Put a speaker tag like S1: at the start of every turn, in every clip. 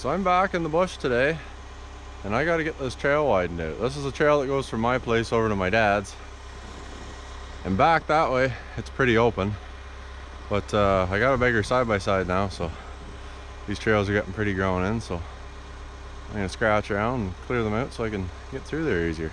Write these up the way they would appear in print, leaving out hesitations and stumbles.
S1: So I'm back in the bush today, and I gotta get this trail widened out. This is a trail that goes from my place over to my dad's. And back that way, it's pretty open. But I got a bigger side-by-side now, so these trails are getting pretty grown in, so I'm gonna scratch around and clear them out so I can get through there easier.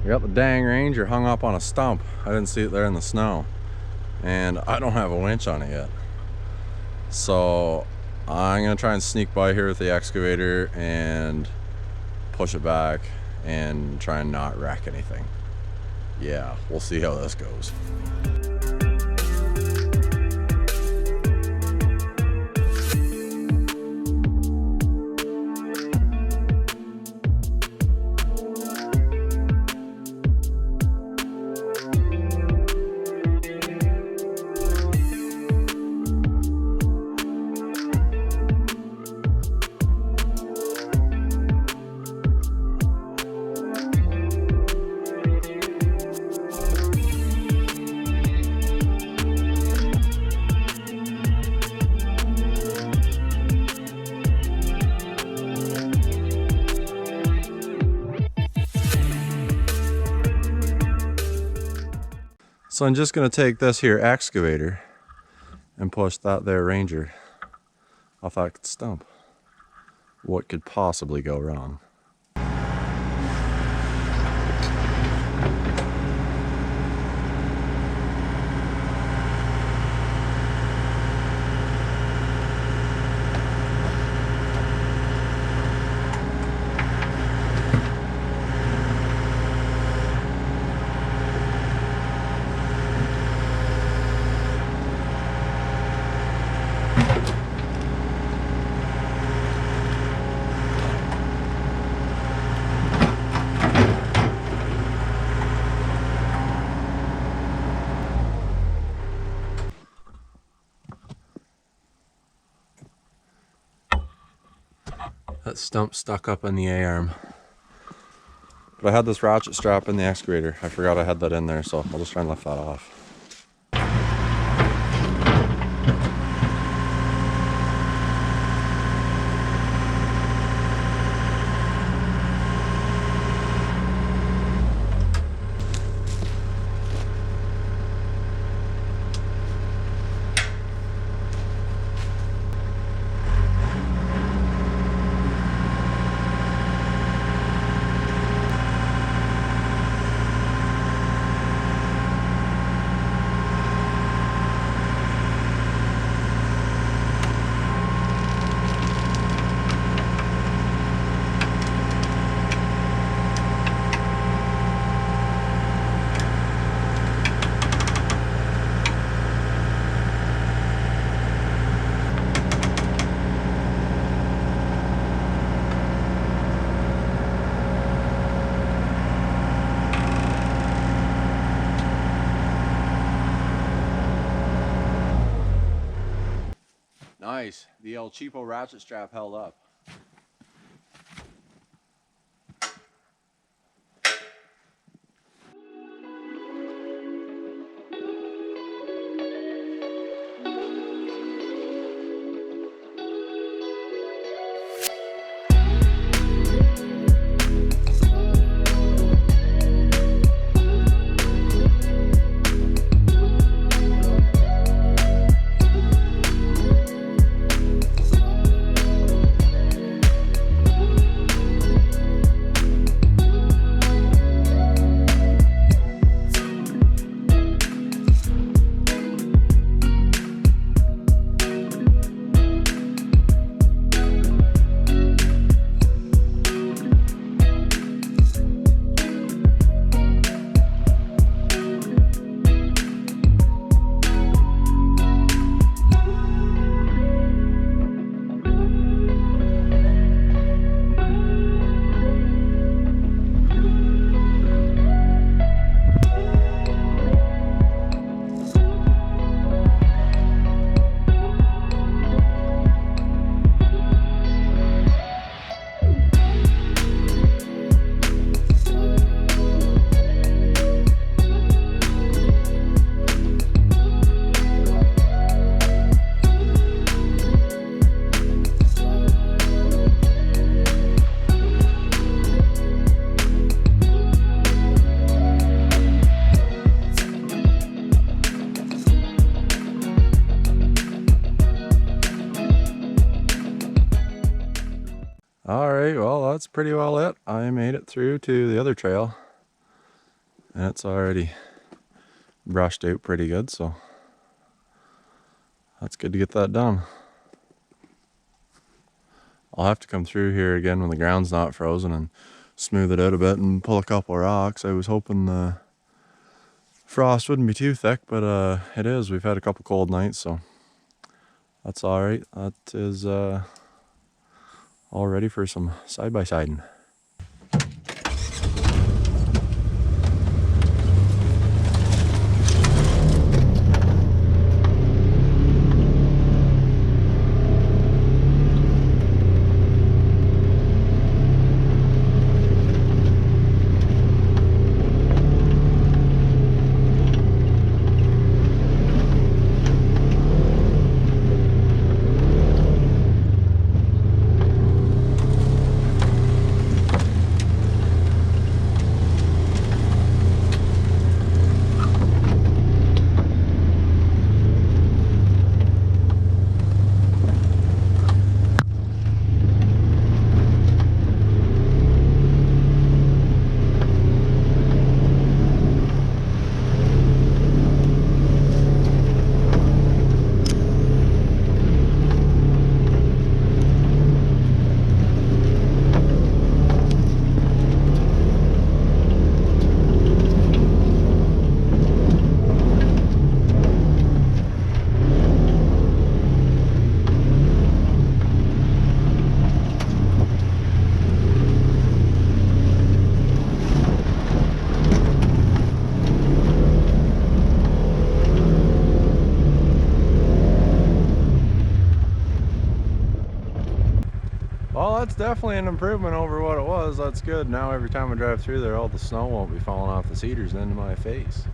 S1: I got the dang Ranger hung up on a stump. I didn't see it there in the snow. And I don't have a winch on it yet. So I'm gonna try and sneak by here with the excavator and push it back and try and not wreck anything. Yeah, we'll see how this goes. So I'm just going to take this here excavator and push that there Ranger off that stump. What could possibly go wrong? That stump stuck up in the A-arm. But I had this ratchet strap in the excavator. I forgot I had that in there, so I'll just try and lift that off. Nice. The El Cheapo ratchet strap held up. Alright, well that's pretty well it. I made it through to the other trail. And it's already brushed out pretty good, so that's good to get that done. I'll have to come through here again when the ground's not frozen and smooth it out a bit and pull a couple of rocks. I was hoping the frost wouldn't be too thick, but it is. We've had a couple cold nights, so that's all right. That is all ready for some side-by-siding. Well, that's definitely an improvement over what it was. That's good. Now every time I drive through there, all the snow won't be falling off the cedars into my face.